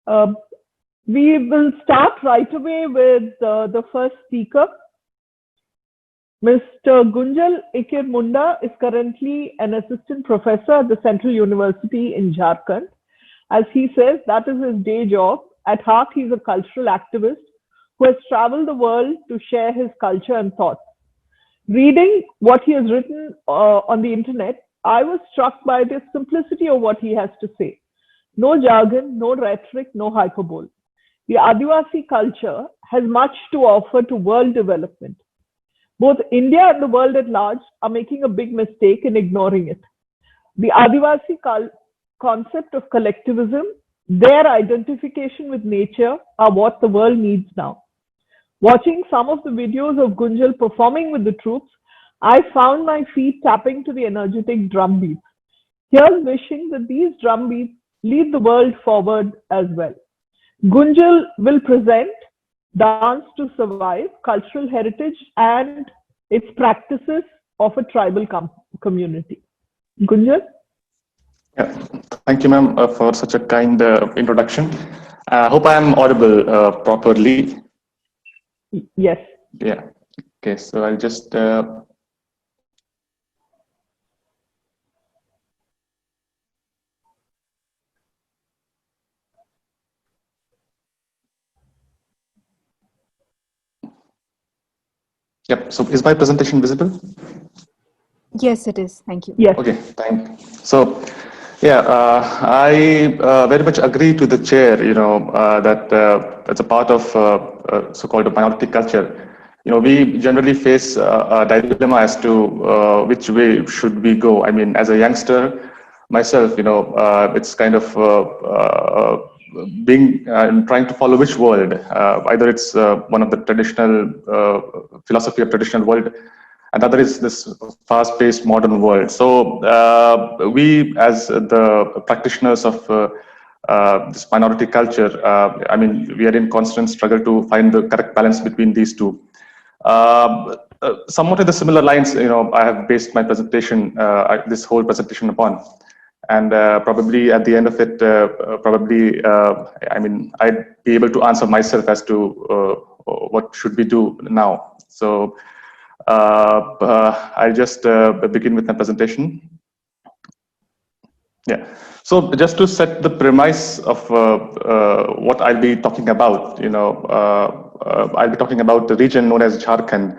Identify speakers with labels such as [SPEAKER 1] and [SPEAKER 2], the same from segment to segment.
[SPEAKER 1] Uh, we will start right away with the first speaker. Mr. Gunjal Ikir Munda is currently an assistant professor at the Central University in Jharkhand. As he says, that is his day job. At heart, he's a cultural activist who has traveled the world to share his culture and thoughts. Reading what he has written on the internet, I was struck by the simplicity of what he has to say. No jargon, no rhetoric, no hyperbole. The Adivasi culture has much to offer to world development. Both India and the world at large are making a big mistake in ignoring it. The Adivasi concept of collectivism, their identification with nature are what the world needs now. Watching some of the videos of Gunjal performing with the troops, I found my feet tapping to the energetic drum beats. Here's wishing that these drum beats lead the world forward as well. Gunjal will present Dance to Survive, Cultural Heritage and its Practices of a Tribal Community. Gunjal?
[SPEAKER 2] Yeah. Thank you, ma'am, for such a kind introduction. I hope I am audible properly.
[SPEAKER 1] Yes.
[SPEAKER 2] Yeah. Okay, so I'll just... Yep. So is my presentation visible?
[SPEAKER 3] Yes, it is. Thank you.
[SPEAKER 1] Yes.
[SPEAKER 2] Okay, thank you. So, yeah, I very much agree to the chair, that as a part of so-called minority culture, we generally face a dilemma as to which way should we go. I mean, as a youngster myself, it's kind of trying to follow which world. Either it's one of the traditional philosophy of traditional world, and other is this fast-paced modern world. So we, as the practitioners of this minority culture, I mean, we are in constant struggle to find the correct balance between these two. Somewhat in the similar lines, I have based my presentation, this whole presentation upon. And probably at the end of it, I mean, I'd be able to answer myself as to what should we do now. So I'll just begin with my presentation. Yeah. So just to set the premise of what I'll be talking about, I'll be talking about the region known as Jharkhand,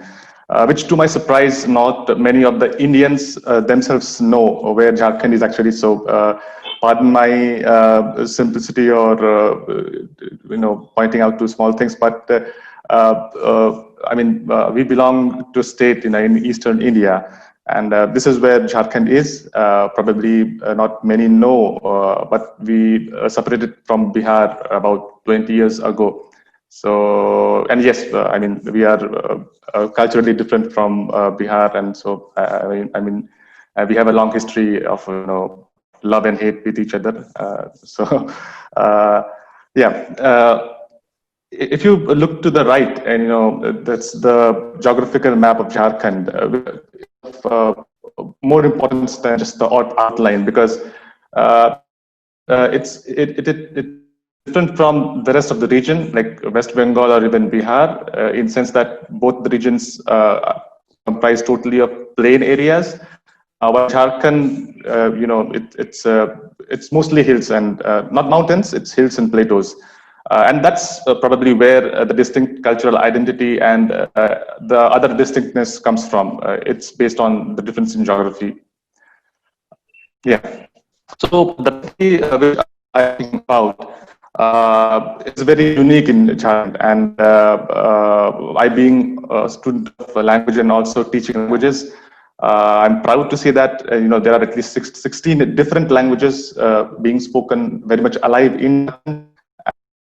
[SPEAKER 2] which to my surprise, not many of the Indians themselves know where Jharkhand is actually. So pardon my simplicity or, pointing out to small things, but I mean, we belong to a state in eastern India. And this is where Jharkhand is. Probably not many know, but we separated from Bihar about 20 years ago. So, and yes, I mean, we are culturally different from Bihar. And so, I mean, we have a long history of, love and hate with each other. Yeah. If you look to the right, and that's the geographical map of Jharkhand, more importance than just the outline, because it's different from the rest of the region, like West Bengal or even Bihar, in sense that both the regions comprise totally of plain areas. While Jharkhand, it's mostly hills and not mountains, it's hills and plateaus. And that's probably where the distinct cultural identity and the other distinctness comes from. It's based on the difference in geography. Yeah. So the thing which I think about is very unique in Jharkhand. And I being a student of language and also teaching languages, I'm proud to say that there are at least 16 different languages being spoken, very much alive in.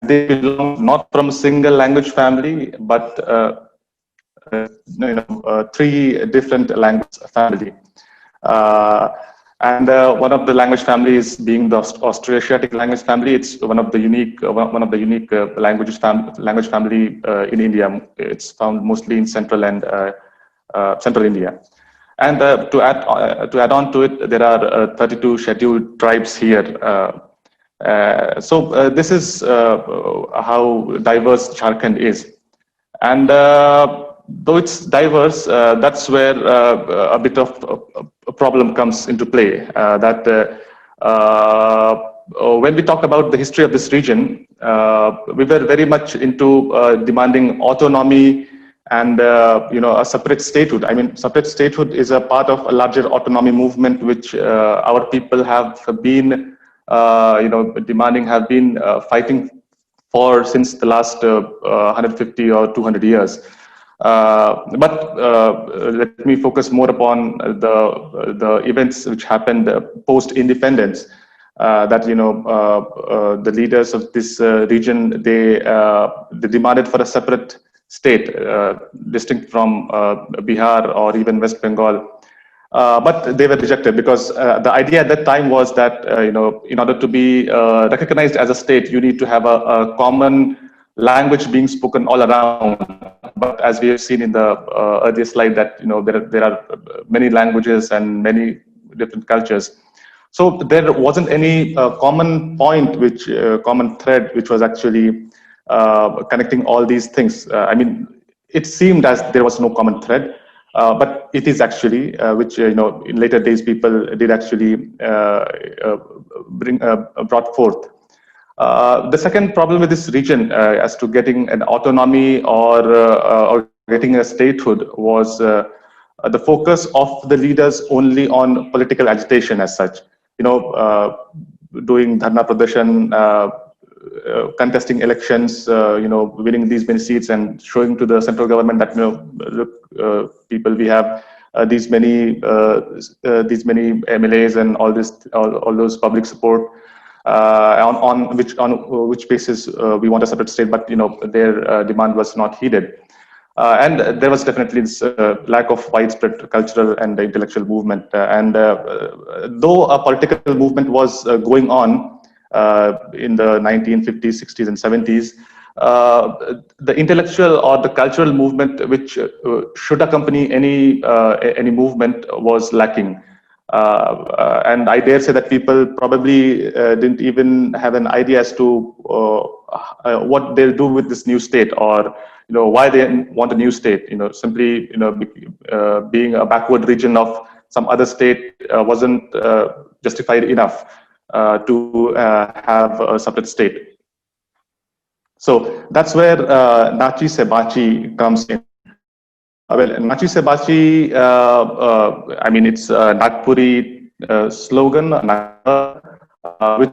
[SPEAKER 2] They belong not from a single language family, but three different language family. And one of the language families being the Austroasiatic language family. It's one of the unique language family in India. It's found mostly in central and central India. And to add on to it, there are 32 scheduled tribes here. So this is how diverse Jharkhand is. And though it's diverse, that's where a bit of a problem comes into play. When we talk about the history of this region, we were very much into demanding autonomy and a separate statehood. I mean, separate statehood is a part of a larger autonomy movement, which our people have been, demanding, have been fighting for since the last 150 or 200 years. But let me focus more upon the events which happened post-independence. The leaders of this region, they demanded for a separate state, distinct from Bihar or even West Bengal. But they were rejected because the idea at that time was that in order to be recognized as a state, you need to have a common language being spoken all around. But as we have seen in the earlier slide, that there are many languages and many different cultures. So there wasn't any common point, common thread, which was actually connecting all these things. I mean, it seemed as there was no common thread. But it is actually, which in later days people did actually brought forth. The second problem with this region, as to getting an autonomy or getting a statehood, was the focus of the leaders only on political agitation as such. Doing dharna pradeshan, contesting elections, winning these many seats and showing to the central government that look, people, we have these many MLAs and all those public support, on which basis we want a separate state, but their demand was not heeded. And there was definitely this lack of widespread cultural and intellectual movement. Though a political movement was going on in the 1950s, 60s, and 70s, the intellectual or the cultural movement, which should accompany any movement, was lacking. And I dare say that people probably didn't even have an idea as to what they'll do with this new state, or why they want a new state. Simply being a backward region of some other state wasn't justified enough to have a separate state. So that's where Nachi Se Bachi comes in. Well, Nachi Se Bachi, I mean, it's a Nagpuri slogan, which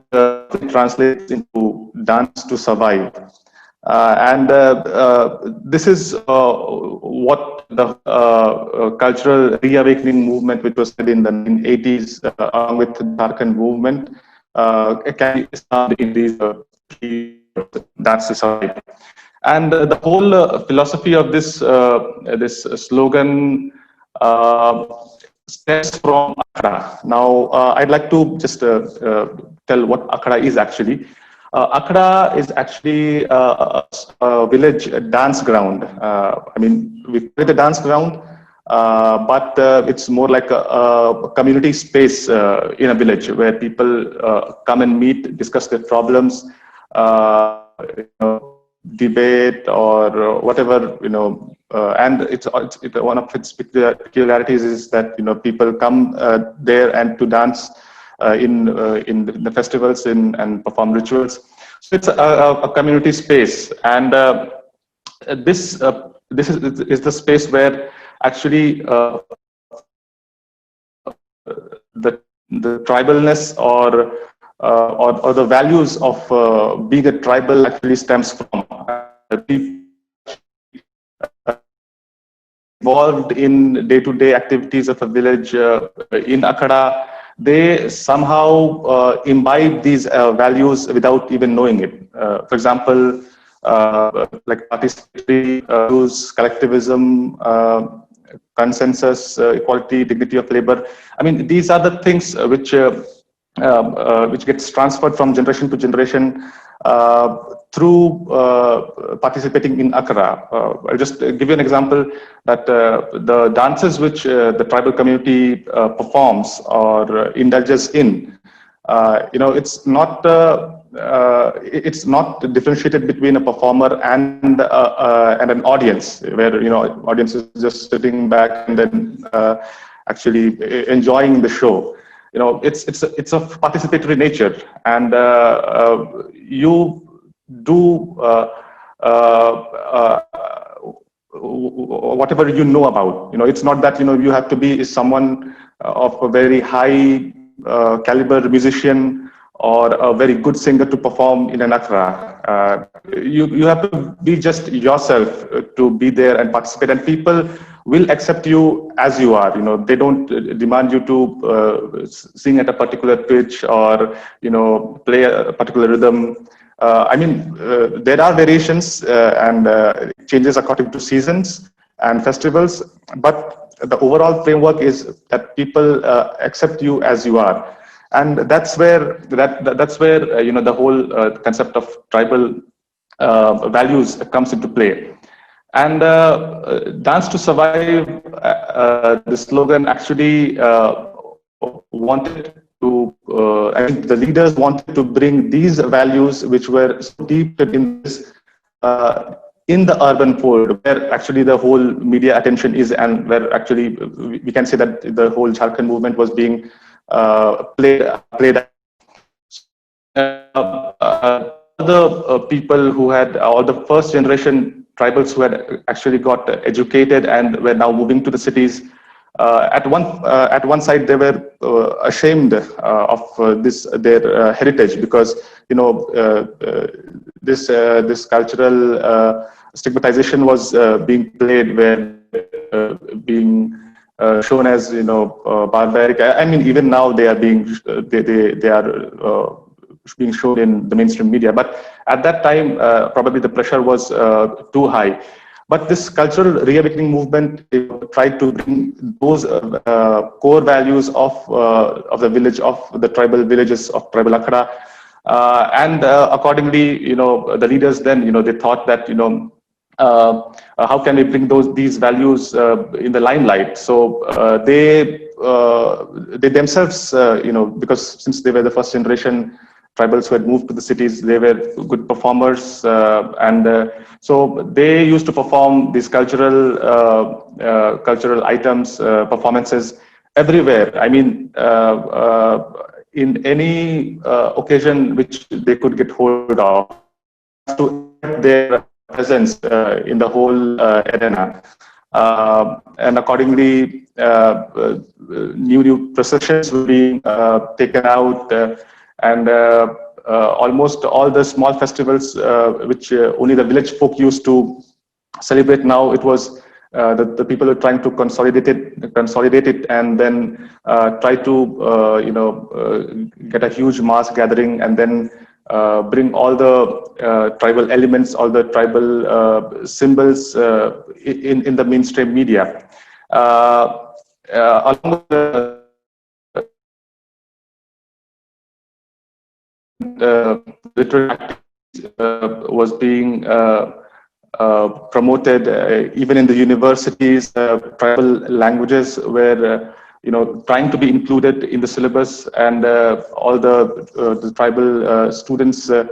[SPEAKER 2] translates into dance to survive. And this is what the cultural reawakening movement, which was said in the 1980s, along with the Jharkhand movement, can be found in these dance to survive. And the whole philosophy of this slogan stems from Akhra. Now, I'd like to just tell what Akhra is actually. Akhra is actually a village dance ground. I mean, we call it a dance ground, but it's more like a community space in a village where people come and meet, discuss their problems, debate or whatever, and it's one of its peculiarities is that people come there and to dance in the festivals and perform rituals. So it's a community space, and this is the space where actually the tribalness or the values of being a tribal actually stems from. Involved in day-to-day activities of a village in Akhra, they somehow imbibe these values without even knowing it. For example, like participatory values, collectivism, consensus, equality, dignity of labor. I mean, these are the things which gets transferred from generation to generation through participating in Akhra. I'll just give you an example that the dances which the tribal community performs or indulges in, it's not it's not differentiated between a performer and an audience, where audience is just sitting back and then actually enjoying the show. It's a participatory nature, and you do whatever you know about. It's not that you have to be someone of a very high caliber musician or a very good singer to perform in an Akhra. You have to be just yourself to be there and participate, and people will accept you as you are. They don't demand you to sing at a particular pitch or play a particular rhythm. There are variations and changes according to seasons and festivals, but the overall framework is that people accept you as you are. And that's where the whole concept of tribal values comes into play. And Dance to Survive, the slogan actually wanted to, the leaders wanted to bring these values, which were so deep in this, in the urban fold, where actually the whole media attention is, and where actually we can say that the whole Jharkhand movement was being played. The people who had, all the first generation tribals who had actually got educated and were now moving to the cities, at one side they were ashamed of their heritage, because this cultural stigmatization was being played, where being shown as barbaric. Even now they are being being shown in the mainstream media, but at that time probably the pressure was too high. But this cultural reawakening movement tried to bring those core values of the village, of the tribal villages of tribal Akhra, and accordingly, the leaders then, they thought that how can we bring these values in the limelight? So they themselves, because since they were the first generation tribals who had moved to the cities, they were good performers, and so they used to perform these cultural items, performances everywhere. In any occasion which they could get hold of, to their presence in the whole arena. And accordingly, new processions were being taken out, and almost all the small festivals which only the village folk used to celebrate, now it was the people are trying to consolidate it, and then try to get a huge mass gathering, and then bring all the tribal elements, all the tribal symbols in the mainstream media. Along with the literary was being promoted even in the universities. Tribal languages were trying to be included in the syllabus, and all the tribal students were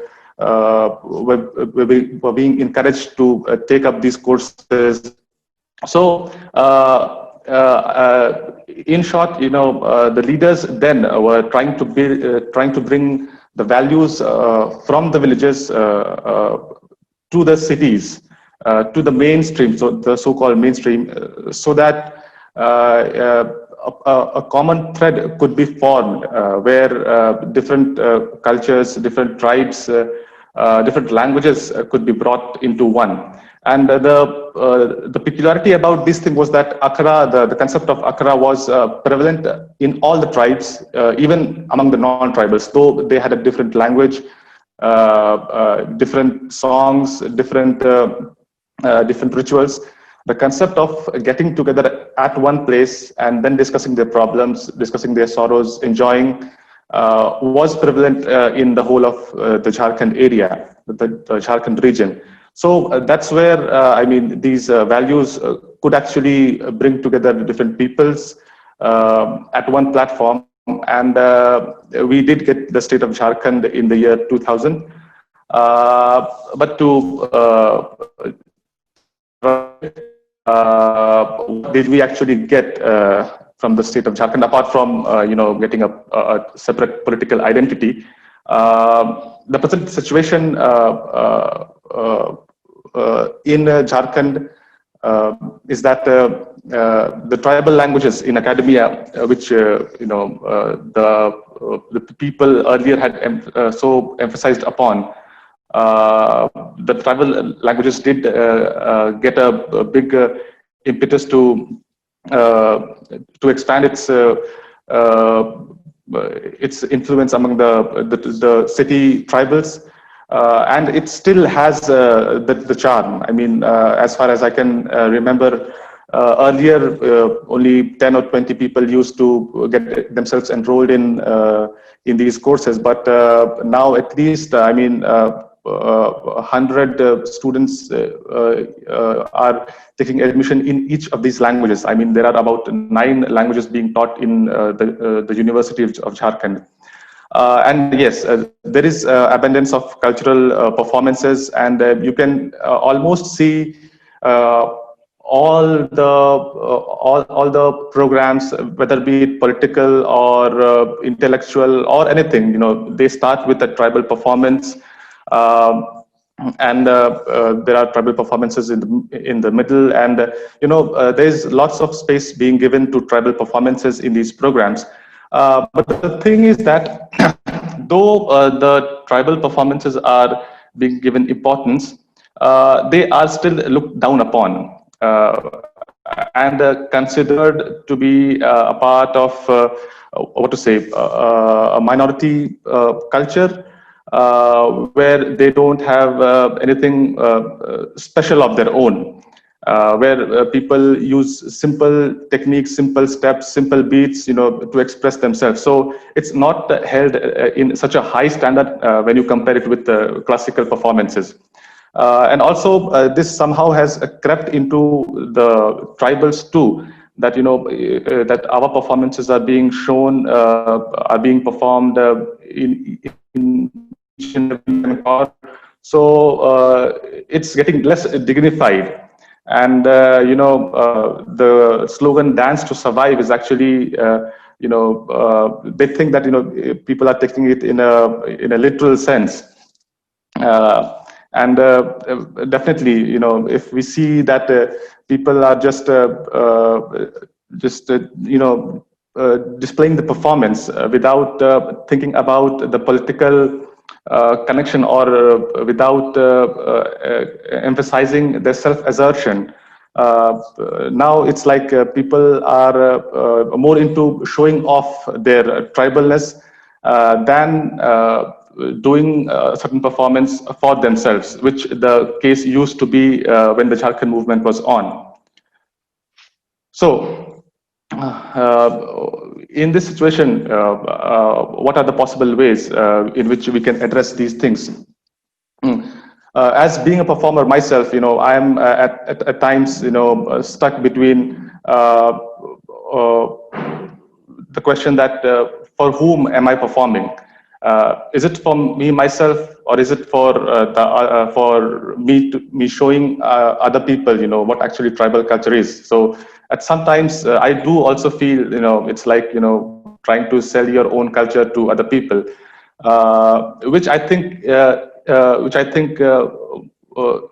[SPEAKER 2] being encouraged to take up these courses. So in short, the leaders then were trying to bring the values from the villages to the cities, to the mainstream, so the so-called mainstream, so that a common thread could be formed, where different cultures, different tribes, different languages could be brought into one. And the peculiarity about this thing was that Akhra, the concept of Akhra, was prevalent in all the tribes, even among the non-tribals, though they had a different language, different songs, different rituals. The concept of getting together at one place and then discussing their problems, discussing their sorrows, enjoying, was prevalent in the whole of the Jharkhand area, the Jharkhand region. So that's where, these values could actually bring together different peoples at one platform, and we did get the state of Jharkhand in the year 2000. But to what did we actually get from the state of Jharkhand, apart from getting a separate political identity? The present situation in Jharkhand is that the tribal languages in academia, which the people earlier had so emphasized upon, the tribal languages did get a big impetus to expand its influence among the city tribals, and it still has the charm. I mean, as far as I can remember, earlier only 10 or 20 people used to get themselves enrolled in these courses, but now at least 100 students are taking admission in each of these languages. I mean, there are about 9 languages being taught in the University of Jharkhand. And yes, there is abundance of cultural performances, and you can almost see all the programs, whether be it political or intellectual or anything. They start with a tribal performance. And there are tribal performances in the middle, and there's lots of space being given to tribal performances in these programs. But the thing is that though the tribal performances are being given importance, they are still looked down upon and considered to be a part of a minority culture, where they don't have anything special of their own, where people use simple techniques, simple steps, simple beats, to express themselves. So it's not held in such a high standard when you compare it with the classical performances. And also, this somehow has crept into the tribals too, that that our performances are being shown, are being performed in each and every corner. So it's getting less dignified. And the slogan "Dance to Survive" is actually they think that people are taking it in a literal sense. And definitely, if we see that people are just displaying the performance without thinking about the political connection, or without emphasizing their self-assertion. Now it's like people are more into showing off their tribalness than doing a certain performance for themselves, which the case used to be when the Jharkhand movement was on. So, in this situation, what are the possible ways in which we can address these things? As being a performer myself, I am at times, stuck between the question that for whom am I performing? Is it for me myself, or is it for me showing other people, what actually tribal culture is? So at sometimes I do also feel, it's like trying to sell your own culture to other people, which I think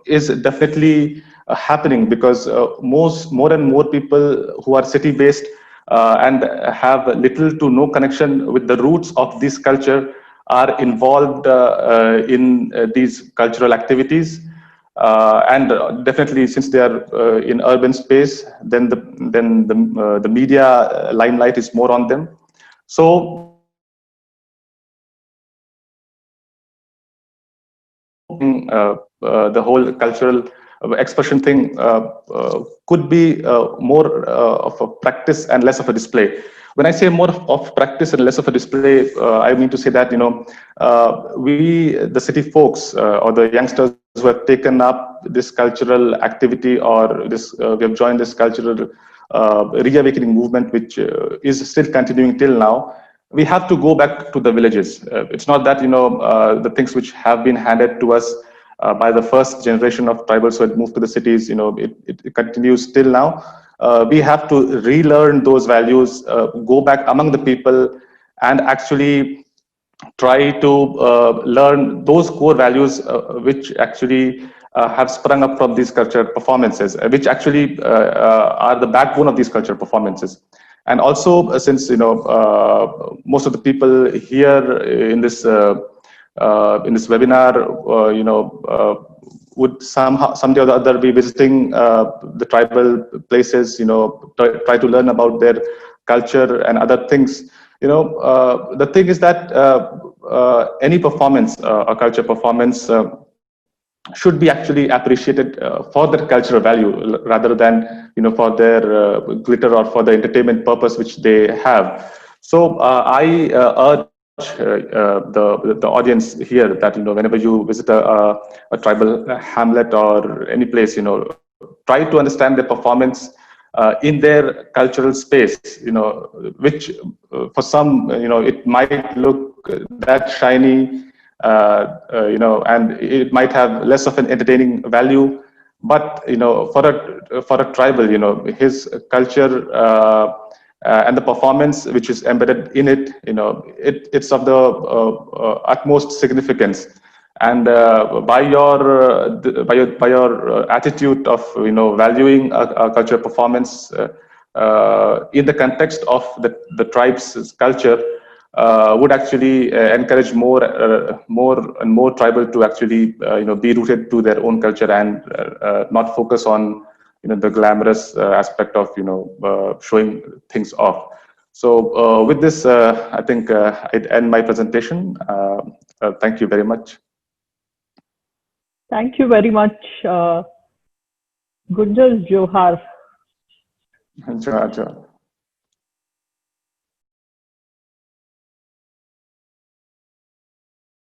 [SPEAKER 2] is definitely happening, because more and more people who are city-based and have little to no connection with the roots of this culture are involved in these cultural activities, and definitely, since they are in urban space, then the media limelight is more on them. So the whole cultural expression thing could be more of a practice and less of a display. When I say more of practice and less of a display, I mean to say that we, the city folks or the youngsters who have taken up this cultural activity, or this we have joined this cultural reawakening movement, which is still continuing till now. we have to go back to the villages. It's not that, the things which have been handed to us by the first generation of tribals who had moved to the cities, it continues till now. We have to relearn those values, go back among the people, and actually try to learn those core values which actually have sprung up from these cultural performances, which actually are the backbone of these cultural performances. And also, since most of the people here in this webinar, would someday or the other be visiting the tribal places, try to learn about their culture and other things. The thing is that any performance, a culture performance, should be actually appreciated for their cultural value rather than for their glitter or for the entertainment purpose which they have. So I urge the audience here that whenever you visit a tribal hamlet or any place, try to understand the performance in their cultural space, which for some, it might look that shiny, and it might have less of an entertaining value. But for a tribal, his culture and the performance which is embedded in it, it's of the utmost significance. And by your attitude of valuing a cultural performance in the context of the tribe's culture, would actually encourage more and more tribal to actually be rooted to their own culture and not focus on the glamorous aspect of showing things off. So with this, I think I'd end my presentation. Thank you very much.
[SPEAKER 1] Thank you very much, Gunjal. Johar.
[SPEAKER 2] Johar.